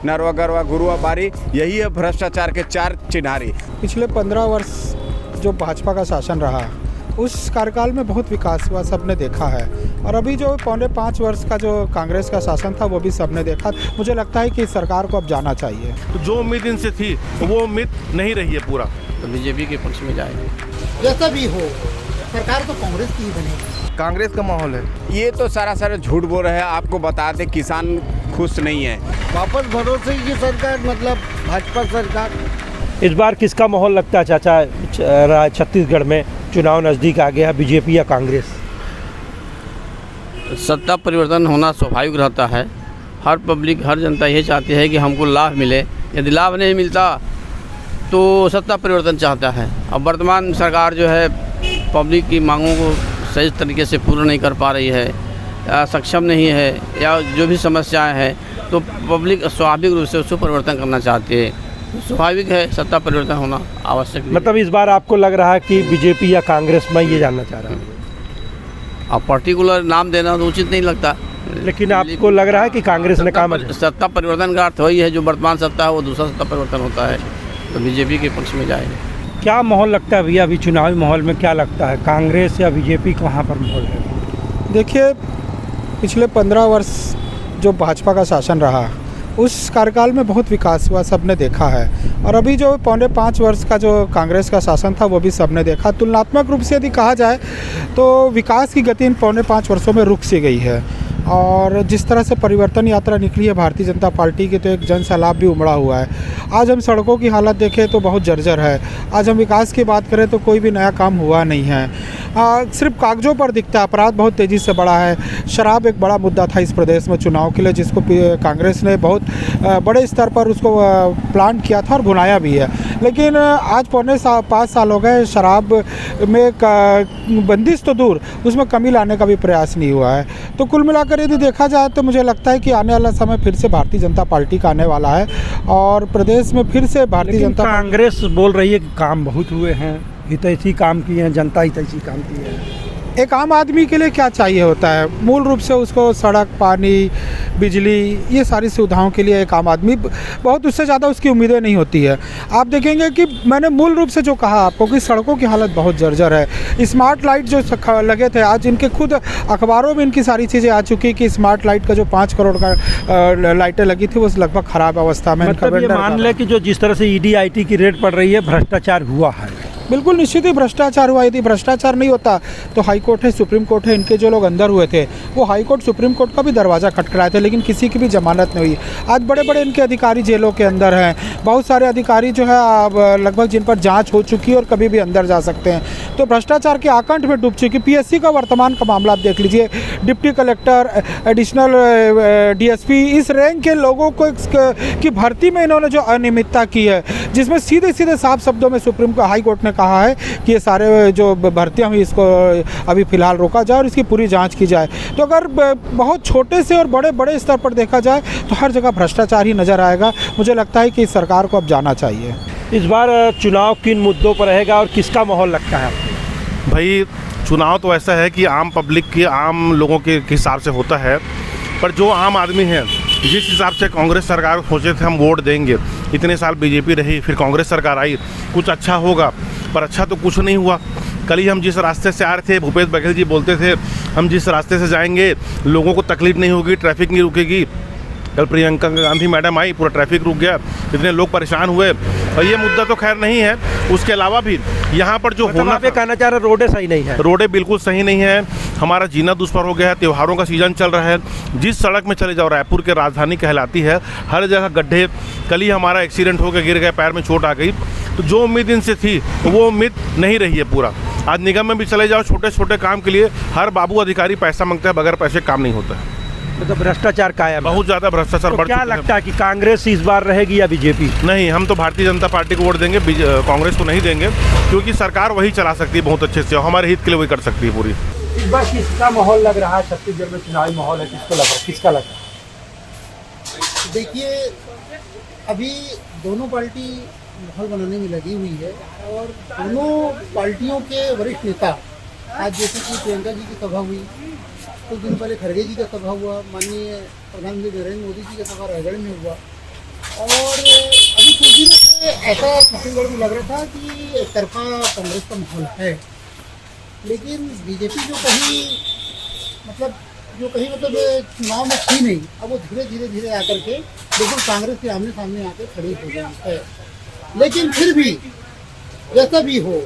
नरवा गरवा गुरुआ बारी, यही है भ्रष्टाचार के चार चिन्हारी। पिछले 15 वर्ष जो भाजपा का शासन रहा उस कार्यकाल में बहुत विकास हुआ, सबने देखा है। और अभी जो 4.5 वर्ष का जो कांग्रेस का शासन था वो भी सबने देखा। मुझे लगता है कि सरकार को अब जाना चाहिए। तो जो उम्मीद इनसे थी वो उम्मीद नहीं रही है पूरा, तो बीजेपी के पक्ष में जाएंगे। जैसा भी हो सरकार तो कांग्रेस की ही बनेगी। कांग्रेस का माहौल है। ये तो सारा झूठ बोल रहे हैं। आपको बता दें किसान खुश नहीं है। वापस भरोसे की सरकार मतलब भाजपा सरकार। इस बार किसका माहौल लगता है चाचा? छत्तीसगढ़ में चुनाव नज़दीक आ गया, बीजेपी या कांग्रेस? सत्ता परिवर्तन होना स्वाभाविक रहता है। हर पब्लिक, हर जनता ये चाहती है कि हमको लाभ मिले। यदि लाभ नहीं मिलता तो सत्ता परिवर्तन चाहता है। अब वर्तमान सरकार जो है पब्लिक की मांगों को सही तरीके से पूरा नहीं कर पा रही है, या सक्षम नहीं है, या जो भी समस्याएं हैं तो पब्लिक स्वाभाविक रूप से उसको परिवर्तन करना चाहती है। स्वाभाविक है, सत्ता परिवर्तन होना आवश्यक। मतलब इस बार आपको लग रहा है कि बीजेपी या कांग्रेस? मैं ये जानना चाह रहा हूँ। अब पर्टिकुलर नाम देना तो उचित नहीं लगता, लेकिन आपको लग रहा है कि कांग्रेस ने काम? सत्ता परिवर्तन का अर्थ वही है, जो वर्तमान सत्ता है वो दूसरा सत्ता परिवर्तन होता है, तो बीजेपी के पक्ष में जाएंगे। क्या माहौल लगता है भैया अभी चुनावी माहौल में? क्या लगता है कांग्रेस या बीजेपी कहाँ पर माहौल है? देखिए, पिछले 15 वर्ष जो भाजपा का शासन रहा उस कार्यकाल में बहुत विकास हुआ, सबने देखा है। और अभी जो 4.5 वर्ष का जो कांग्रेस का शासन था वो भी सबने देखा। तुलनात्मक रूप से यदि कहा जाए तो विकास की गति इन 4.5 वर्षों में रुक सी गई है। और जिस तरह से परिवर्तन यात्रा निकली है भारतीय जनता पार्टी की, तो एक जन सैलाब भी उमड़ा हुआ है। आज हम सड़कों की हालत देखें तो बहुत जर्जर है। आज हम विकास की बात करें तो कोई भी नया काम हुआ नहीं है। सिर्फ कागजों पर दिखता है। अपराध बहुत तेज़ी से बढ़ा है। शराब एक बड़ा मुद्दा था इस प्रदेश में चुनाव के लिए, जिसको कांग्रेस ने बहुत बड़े स्तर पर उसको प्लान किया था और भुनाया भी है। लेकिन आज 5 साल हो गए, शराब में बंदिश तो दूर, उसमें कमी लाने का भी प्रयास नहीं हुआ है। तो कुल मिलाकर यदि देखा जाए तो मुझे लगता है कि आने वाला समय फिर से भारतीय जनता पार्टी का आने वाला है और प्रदेश में फिर से भारतीय जनता कांग्रेस बोल रही है कि काम बहुत हुए हैं, हितैषी काम किए हैं, जनता हितैषी काम किए हैं। एक आम आदमी के लिए क्या चाहिए होता है? मूल रूप से उसको सड़क, पानी, बिजली, ये सारी सुविधाओं के लिए एक आम आदमी बहुत, उससे ज़्यादा उसकी उम्मीदें नहीं होती है। आप देखेंगे कि मैंने मूल रूप से जो कहा आपको कि सड़कों की हालत बहुत जर्जर है। स्मार्ट लाइट जो लगे थे, आज इनके खुद अखबारों में इनकी सारी चीज़ें आ चुकी कि स्मार्ट लाइट का जो 5 करोड़ का लाइटें लगी थी वो लगभग ख़राब अवस्था में। मतलब ये मान लें कि जो जिस तरह से ED IT की रेड पड़ रही है, भ्रष्टाचार हुआ है। बिल्कुल निश्चित ही भ्रष्टाचार हुआ। यदि भ्रष्टाचार नहीं होता तो हाई कोर्ट है, सुप्रीम कोर्ट है, इनके जो लोग अंदर हुए थे वो हाई कोर्ट, सुप्रीम कोर्ट का भी दरवाज़ा खटखटाए थे, लेकिन किसी की भी जमानत नहीं हुई। आज बड़े बड़े इनके अधिकारी जेलों के अंदर हैं। बहुत सारे अधिकारी जो है लगभग जिन पर जांच हो चुकी है और कभी भी अंदर जा सकते हैं। तो भ्रष्टाचार के आकंठ में डूब चुकी। PSC का वर्तमान का मामला आप देख लीजिए। डिप्टी कलेक्टर, एडिशनल DSP, इस रैंक के लोगों को की भर्ती में इन्होंने जो अनियमितता की है, जिसमें सीधे सीधे साफ शब्दों में सुप्रीम हाई कोर्ट ने कहा है कि ये सारे जो भर्तियां हुई इसको अभी फ़िलहाल रोका जाए और इसकी पूरी जांच की जाए। तो अगर बहुत छोटे से और बड़े बड़े स्तर पर देखा जाए तो हर जगह भ्रष्टाचार ही नज़र आएगा। मुझे लगता है कि इस सरकार को अब जाना चाहिए। इस बार चुनाव किन मुद्दों पर रहेगा और किसका माहौल लगता है आपको? भाई चुनाव तो ऐसा है कि आम पब्लिक के, आम लोगों के हिसाब से होता है, पर जो आम आदमी हैं जिस हिसाब से कांग्रेस सरकार सोचे थे हम वोट देंगे, इतने साल बीजेपी रही, फिर कांग्रेस सरकार आई, कुछ अच्छा होगा, पर अच्छा तो कुछ नहीं हुआ। कल ही हम जिस रास्ते से आ रहे थे, भूपेश बघेल जी बोलते थे हम जिस रास्ते से जाएंगे लोगों को तकलीफ नहीं होगी, ट्रैफिक नहीं रुकेगी। कल प्रियंका गांधी मैडम आई, पूरा ट्रैफिक रुक गया, इतने लोग परेशान हुए। और ये मुद्दा तो खैर नहीं है, उसके अलावा भी यहाँ पर जो होना पे कहना चाह रहे रोडें सही नहीं है। रोडें बिल्कुल सही नहीं है। हमारा जीना दुष्पर हो गया है। त्योहारों का सीजन चल रहा है, जिस सड़क में चले जाओ, रायपुर के राजधानी कहलाती है, हर जगह गड्ढे। कल ही हमारा एक्सीडेंट हो गया, गिर गए, पैर में चोट आ गई। तो जो उम्मीद इनसे थी वो उम्मीद नहीं रही है पूरा। आज निगम में भी चले जाओ, छोटे छोटे काम के लिए हर बाबू अधिकारी पैसा मांगता है, बगैर पैसे काम नहीं होता है। मतलब भ्रष्टाचार कायम, बहुत ज़्यादा भ्रष्टाचार बढ़ चुका है। क्या लगता है कि कांग्रेस इस बार रहेगी या बीजेपी? नहीं, हम तो भारतीय जनता पार्टी को वोट देंगे, कांग्रेस को नहीं देंगे, क्योंकि सरकार वही चला सकती है बहुत अच्छे से, और हमारे हित के लिए वही कर सकती है पूरी। इस बार किसका माहौल लग रहा है? छत्तीसगढ़ में चुनावी माहौल है, किसको लग रहा है, किसका लग रहा है? देखिए, अभी दोनों पार्टी माहौल बनाने में लगी हुई है और दोनों पार्टियों के वरिष्ठ नेता, आज जैसे कि प्रियंका जी की सभा हुई, कुछ दिन पहले खड़गे जी का सभा हुआ, माननीय प्रधानमंत्री नरेंद्र मोदी जी का सभा रायगढ़ में हुआ, और अभी कुछ दिनों से ऐसा छत्तीसगढ़ में लग रहा था कि एक तरफा कांग्रेस का माहौल है, लेकिन बीजेपी जो कहीं चुनाव में थी नहीं, अब वो धीरे आकर के बिल्कुल कांग्रेस के आमने सामने आकर खड़ी हो गई है। लेकिन फिर भी जैसा भी हो,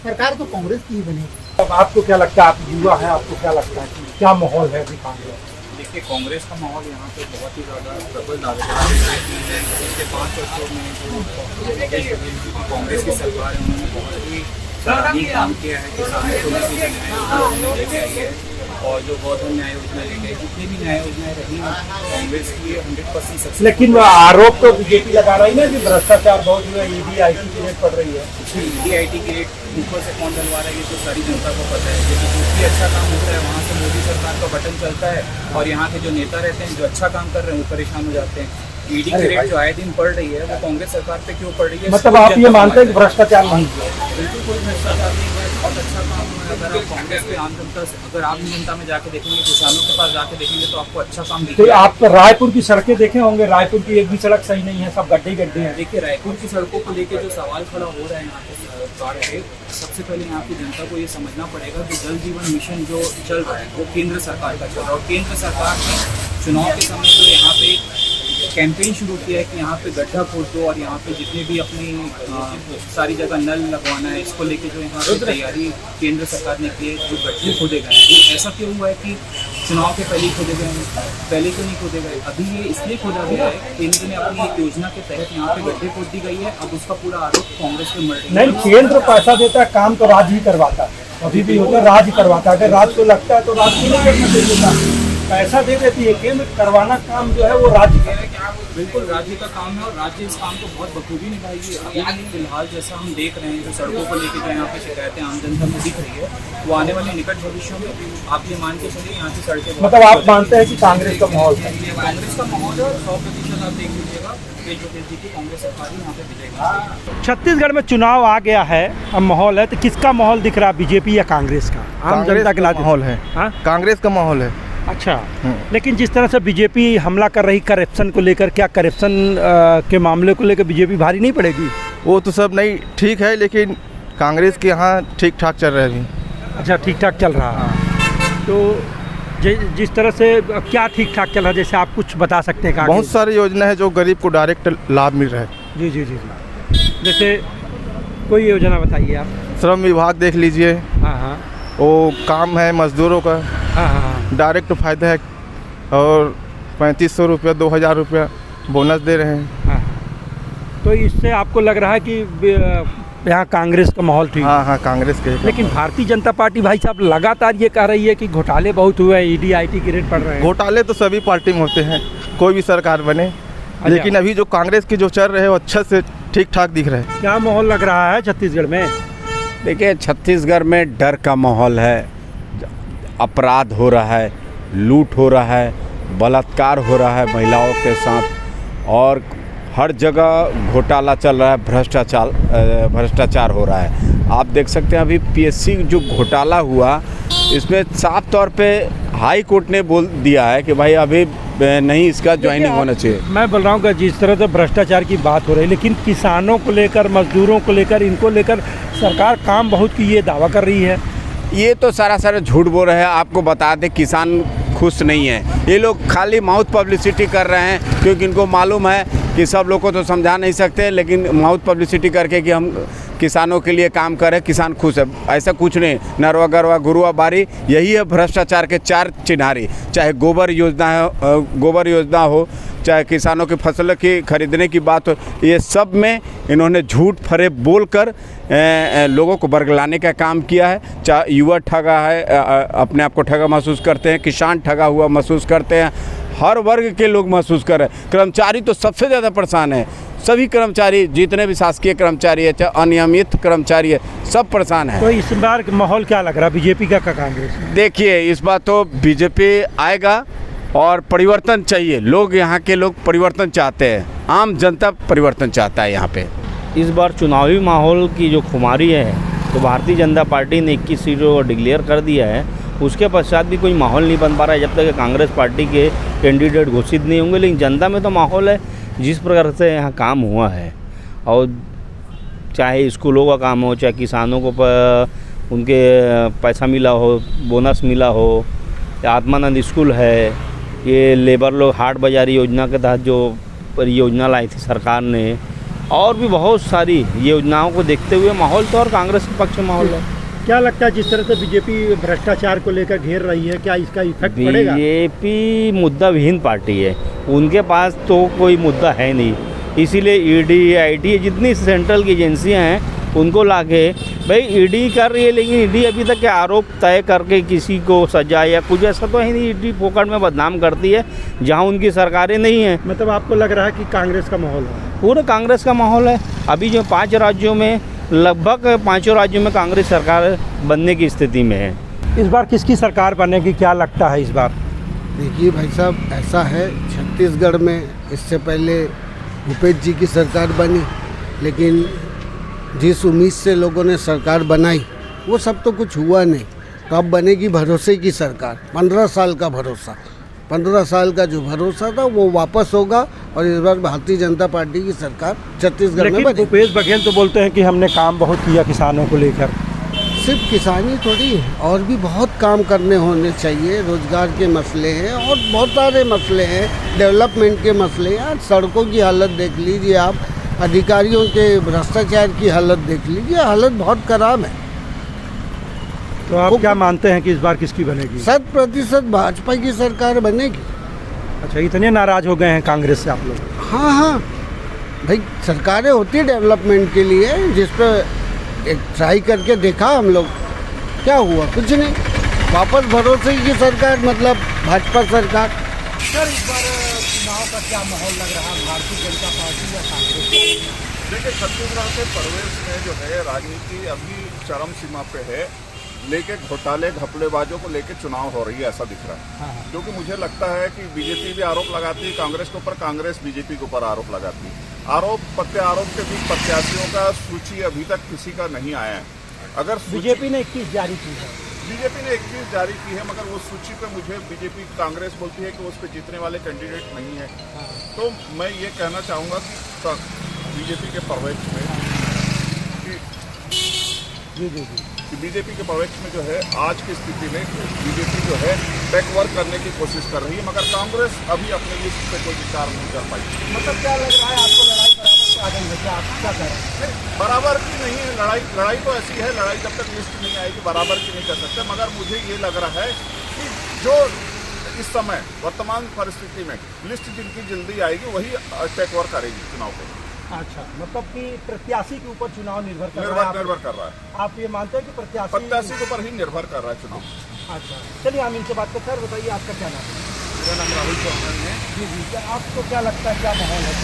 सरकार तो कांग्रेस की ही बनेगी। अब आपको क्या लगता है, आप युवा हैं, आपको क्या लगता है कि क्या माहौल है अभी कांग्रेस? देखिए, कांग्रेस का माहौल यहाँ पे बहुत ही ज़्यादा प्रबल दावेदार है। पिछले 5 वर्षों में जो कांग्रेस की सरकार है, उन्होंने बहुत ही सराहनीय काम किया है। किसानों को लेकर न्याय योजना लेके आई है, और जो गौधन न्याय योजना लेके आई, जितनी भी न्याय योजनाएं रही हैं कांग्रेस की 100% सक्सेस। लेकिन आरोप तो बीजेपी लगा रही है कि भ्रष्टाचार बहुत हुआ, ईडी आईटी की रेट पड़ रही है। ईडी आईटी की रेट ऊपर से कौन डलवा रहा है, ये तो सारी जनता को पता है। लेकिन जो भी अच्छा काम होता है वहाँ से मोदी सरकार का बटन चलता है, और यहाँ के जो नेता रहते हैं जो अच्छा काम कर रहे हैं वो परेशान हो जाते हैं। ईडी की रेट जो आए दिन पड़ रही है वो कांग्रेस सरकार पे क्यों पड़ रही है? मतलब आप ये मानते हैं कि भ्रष्टाचार नहीं है? बिल्कुल कोई भ्रष्टाचार नहीं है, बहुत अच्छा काम है। अगर आप कांग्रेस पे आम जनता से, अगर आम जनता में जाके देखेंगे, किसानों के पास जाके देखेंगे, तो आपको अच्छा काम तो दिखेगा। आप तो रायपुर की सड़कें देखे होंगे, रायपुर की एक भी सड़क सही नहीं है, सब गड्ढे हैं। देखिए, रायपुर की सड़कों को लेकर जो सवाल खड़ा हो रहा है यहाँ पे सरकार पे, सबसे पहले यहाँ की जनता को ये समझना पड़ेगा कि जल जीवन मिशन जो चल रहा है वो केंद्र सरकार का चल रहा है, और केंद्र सरकार ने चुनाव के समय जो यहाँ पे कैंपेन शुरू किया है कि यहाँ पे गड्ढा खोद दो, और यहाँ पे जितने भी अपनी सारी जगह नल लगवाना है, इसको लेके जो यहाँ पे तैयारी केंद्र सरकार ने की है। जो गड्ढे खोदे गए हैं, ऐसा क्यों हुआ है कि चुनाव के पहले ही खोदे गए हैं? पहले क्यों नहीं खोदे गए? अभी ये इसलिए खोदा गया है, केंद्र ने अपनी एक योजना के तहत यहाँ पे गड्ढे खोद दी गई है। अब उसका पूरा आरोप कांग्रेस पे मर रही है। नहीं, केंद्र पैसा देता है, काम तो राज्य ही करवाता है। अभी भी होता है, राज्य करवाता है। अगर राज्य को लगता है तो राज्य को नहीं करना चाहिए था। पैसा दे देती है केंद्र, करवाना काम जो है वो राज्य का है। बिल्कुल राज्य का काम है, और राज्य इस काम को बहुत बखूबी निभाएगी। अभी फिलहाल जैसा हम देख रहे हैं, जो सड़कों को लेकर जो यहाँ पे शिकायतें आम जनता में दिख रही है, वो आने वाले निकट भविष्य में आप ये मान के चलिए यहाँ की सड़कें, मतलब आप मानते हैं कि कांग्रेस का माहौल है? कांग्रेस का माहौल है, और 100% आप देख लीजिएगा तेजस्वी की कांग्रेस सरकार ही यहाँ पे विजय। छत्तीसगढ़ में चुनाव आ गया है, अब माहौल है, तो किसका माहौल दिख रहा है, बीजेपी या कांग्रेस का? आम जनता के माहौल है। कांग्रेस का माहौल है। अच्छा, लेकिन जिस तरह से बीजेपी हमला कर रही करप्शन को लेकर, क्या करप्शन के मामले को लेकर बीजेपी भारी नहीं पड़ेगी? वो तो सब नहीं ठीक है, लेकिन कांग्रेस के यहाँ ठीक ठाक चल रहा है अभी। अच्छा, ठीक ठाक चल रहा है। तो जिस तरह से क्या ठीक ठाक चल रहा है, जैसे आप कुछ बता सकते हैं? बहुत सारी योजना है जो गरीब को डायरेक्ट लाभ मिल रहा है। जी जी जी जी, जैसे कोई योजना बताइए आप। श्रम विभाग देख लीजिए। हाँ हाँ, वो काम है मजदूरों का। हाँ हाँ, डायरेक्ट फ़ायदा है, और 3500 रुपया 2000 रुपया बोनस दे रहे हैं। हाँ। तो इससे आपको लग रहा है कि यहाँ कांग्रेस का माहौल ठीक है? हाँ, कांग्रेस के। लेकिन भारतीय जनता पार्टी भाई साहब लगातार ये कह रही है कि घोटाले बहुत हुए हैं, ईडी आईटी की रेट पड़ रहे हैं। घोटाले तो सभी पार्टी में होते हैं, कोई भी सरकार बने। लेकिन अभी जो कांग्रेस की जो चल रहे हैं वो अच्छे से ठीक ठाक दिख रहे हैं। क्या माहौल लग रहा है छत्तीसगढ़ में? देखिए, छत्तीसगढ़ में डर का माहौल है, अपराध हो रहा है, लूट हो रहा है, बलात्कार हो रहा है महिलाओं के साथ, और हर जगह घोटाला चल रहा है, भ्रष्टाचार हो रहा है। आप देख सकते हैं अभी पीएससी जो घोटाला हुआ, इसमें साफ तौर पे हाई कोर्ट ने बोल दिया है कि भाई अभी नहीं, इसका ज्वाइनिंग होना चाहिए। मैं बोल रहा हूँ कि जिस तरह से भ्रष्टाचार की बात हो रही है, लेकिन किसानों को लेकर, मजदूरों को लेकर, इनको लेकर सरकार काम बहुत की ये दावा कर रही है। ये तो सारा झूठ बोल रहे हैं। आपको बता दें, किसान खुश नहीं है। ये लोग खाली माउथ पब्लिसिटी कर रहे हैं, क्योंकि इनको मालूम है कि सब लोग को तो समझा नहीं सकते, लेकिन माउथ पब्लिसिटी करके कि हम किसानों के लिए काम करें, किसान खुश है, ऐसा कुछ नहीं। नरवा गरवा गुरुआ बारी, यही है भ्रष्टाचार के 4 चिन्हारी। चाहे गोबर योजना हो, चाहे किसानों की फसल की खरीदने की बात हो, ये सब में इन्होंने झूठ फरेब बोलकर लोगों को बरगलाने का काम किया है। चाहे युवा ठगा है, अपने आप को ठगा महसूस करते हैं, किसान ठगा हुआ महसूस करते हैं, हर वर्ग के लोग महसूस कर रहे हैं। कर्मचारी तो सबसे ज़्यादा परेशान है। सभी कर्मचारी, जितने भी शासकीय कर्मचारी है, चाहे अनियमित कर्मचारी है, सब परेशान है। तो इस बार माहौल क्या लग रहा है, बीजेपी का कांग्रेस? देखिए, इस बार तो बीजेपी आएगा, और परिवर्तन चाहिए। लोग, यहाँ के लोग परिवर्तन चाहते हैं, आम जनता परिवर्तन चाहता है यहाँ पे। इस बार चुनावी माहौल की जो खुमारी है, तो भारतीय जनता पार्टी ने 21 सीटों डिक्लेयर कर दिया है। उसके पश्चात भी कोई माहौल नहीं बन पा रहा है, जब तक कांग्रेस पार्टी के कैंडिडेट घोषित नहीं होंगे। लेकिन जनता में तो माहौल है जिस प्रकार से यहाँ काम हुआ है, और चाहे स्कूलों का काम हो, चाहे किसानों को उनके पैसा मिला हो, बोनस मिला हो, या आत्मानंद स्कूल है, ये लेबर लोग हाट बाज़ारी योजना के तहत जो परियोजना लाई थी सरकार ने, और भी बहुत सारी योजनाओं को देखते हुए माहौल तो और कांग्रेस के पक्ष में माहौल है। क्या लगता है जिस तरह से बीजेपी भ्रष्टाचार को लेकर घेर रही है, क्या इसका इफेक्ट पड़ेगा? बीजेपी मुद्दा विहीन पार्टी है, उनके पास तो कोई मुद्दा है नहीं, इसीलिए ईडी, आईटी जितनी सेंट्रल की एजेंसियां हैं उनको लाके भाई ईडी कर रही है, लेकिन ईडी अभी तक के आरोप तय करके किसी को सजा या कुछ ऐसा तो है नहीं। ईडी फोकट में बदनाम करती है जहां उनकी सरकारें नहीं हैं। मतलब आपको लग रहा है कि कांग्रेस का माहौल है? पूरे कांग्रेस का माहौल है। अभी जो 5 राज्यों में, लगभग 5 राज्यों में कांग्रेस सरकार बनने की स्थिति में है। इस बार किसकी सरकार बनेगी, क्या लगता है इस बार? देखिए भाई साहब, ऐसा है छत्तीसगढ़ में इससे पहले भूपेश जी की सरकार बनी, लेकिन जिस उम्मीद से लोगों ने सरकार बनाई वो सब तो कुछ हुआ नहीं। तो अब बनेगी भरोसे की सरकार, 15 साल का भरोसा, 15 साल का जो भरोसा था वो वापस होगा, और इस बार भारतीय जनता पार्टी की सरकार छत्तीसगढ़ में बनेगी। भूपेश बघेल तो बोलते हैं कि हमने काम बहुत किया किसानों को लेकर। सिर्फ किसानी थोड़ी है, और भी बहुत काम करने होने चाहिए। रोजगार के मसले हैं और बहुत सारे मसले हैं, डेवलपमेंट के मसले हैं। सड़कों की हालत देख लीजिए आप, अधिकारियों के भ्रष्टाचार की हालत देख लीजिए, हालत बहुत खराब है। तो आप क्या मानते हैं कि इस बार किसकी बनेगी? 100% भाजपा की सरकार बनेगी। अच्छा, इतने नाराज हो गए हैं कांग्रेस से आप लोग? हाँ, भाई सरकारें होती है डेवलपमेंट के लिए, जिस पर एक ट्राई करके देखा हम लोग, क्या हुआ? कुछ नहीं। वापस भरोसे की सरकार, मतलब भाजपा सरकार। सर, इस बार चुनाव का क्या माहौल लग रहा है, भारतीय जनता पार्टी या कांग्रेस? देखिए, छत्तीसगढ़ के प्रवेश में जो है राजनीति अभी चरम सीमा पे है, लेके घोटाले घपलेबाजों को लेके चुनाव हो रही है, ऐसा दिख रहा है। क्योंकि मुझे लगता है कि बीजेपी भी आरोप लगाती है कांग्रेस के ऊपर, कांग्रेस बीजेपी के ऊपर आरोप लगाती है। आरोप प्रत्यारोप के बीच प्रत्याशियों का सूची अभी तक किसी का नहीं आया है। अगर बीजेपी ने 21 जारी की है, बीजेपी ने 21 जारी की है, मगर वो सूची पे मुझे बीजेपी कांग्रेस बोलती है कि उस पर जीतने वाले कैंडिडेट नहीं है। तो मैं ये कहना चाहूँगा कि बीजेपी के पर्यवेक्षण में कि बीजेपी के पर्यवेक्षण में जो है आज की स्थिति में बीजेपी जो है बैकवर्ड करने की कोशिश कर रही है, मगर कांग्रेस अभी अपने लिस्ट पे कोई विचार नहीं कर पाई। मतलब क्या लग रहा है आपको, लड़ाई बराबर से आ गई है क्या? आप क्या कह रहे हैं? बराबर की नहीं है लड़ाई तो ऐसी है, लड़ाई जब तक लिस्ट नहीं आएगी बराबर की नहीं कर सकते। मगर मुझे ये लग रहा है कि जो इस समय वर्तमान परिस्थिति में लिस्ट जिनकी जल्दी आएगी वही टेक ओवर करेगी चुनाव को। अच्छा, मतलब कि प्रत्याशी के ऊपर चुनाव निर्भर कर रहा है। आप ये मानते हैं कि प्रत्याशी के ऊपर ही निर्भर कर रहा है चुनाव? अच्छा, चलिए हम इनसे बात करते हैं। बताइए आपका क्या नाम है? मेरा नाम राहुल चौहान है। जी, आपको क्या लगता है क्या माहौल है?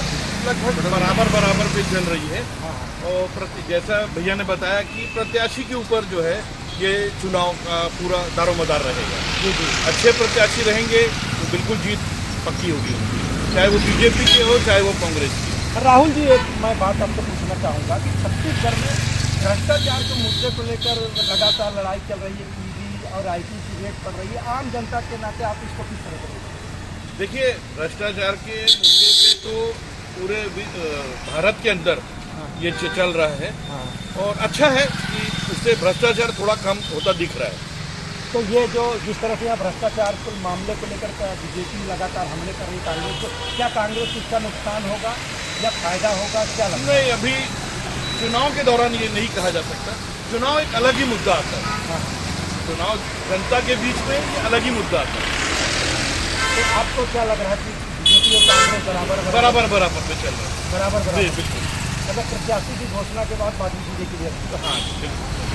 लगभग बराबर पे चल रही है। और जैसा भैया ने बताया कि प्रत्याशी के ऊपर जो है ये चुनाव का पूरा दारोमदार रहेगा। अच्छे प्रत्याशी रहेंगे तो बिल्कुल जीत पक्की होगी, चाहे वो बीजेपी के हो चाहे वो कांग्रेस की। राहुल जी, एक मैं बात आपको पूछना चाहूँगा कि छत्तीसगढ़ में भ्रष्टाचार के मुद्दे को लेकर लगातार लड़ाई चल रही है, ईडी और आईटी की रेट पड़ रही है, आम जनता के नाते आप इसको किस तरह करेंगे? देखिए, भ्रष्टाचार के मुद्दे पे तो पूरे भारत के अंदर ये चल रहा है, और अच्छा है कि उससे भ्रष्टाचार थोड़ा कम होता दिख रहा है। तो ये जो जिस तरह से यहाँ भ्रष्टाचार के मामले को लेकर बीजेपी लगातार हमले कर रही है कांग्रेस को, क्या कांग्रेस को इसका नुकसान होगा या फायदा होगा, क्या लगता है? नहीं, अभी चुनाव के दौरान ये नहीं कहा जा सकता। चुनाव एक अलग ही मुद्दा आता है। चुनाव जनता के बीच में ये अलग ही मुद्दा आता है। तो आपको क्या लग रहा है कि बीजेपी और कांग्रेस बराबर पे चल रहा है? बराबर। बिल्कुल। मतलब प्रत्याशी की घोषणा के बाद बाकी चीजें क्लियर? हाँ, बिल्कुल।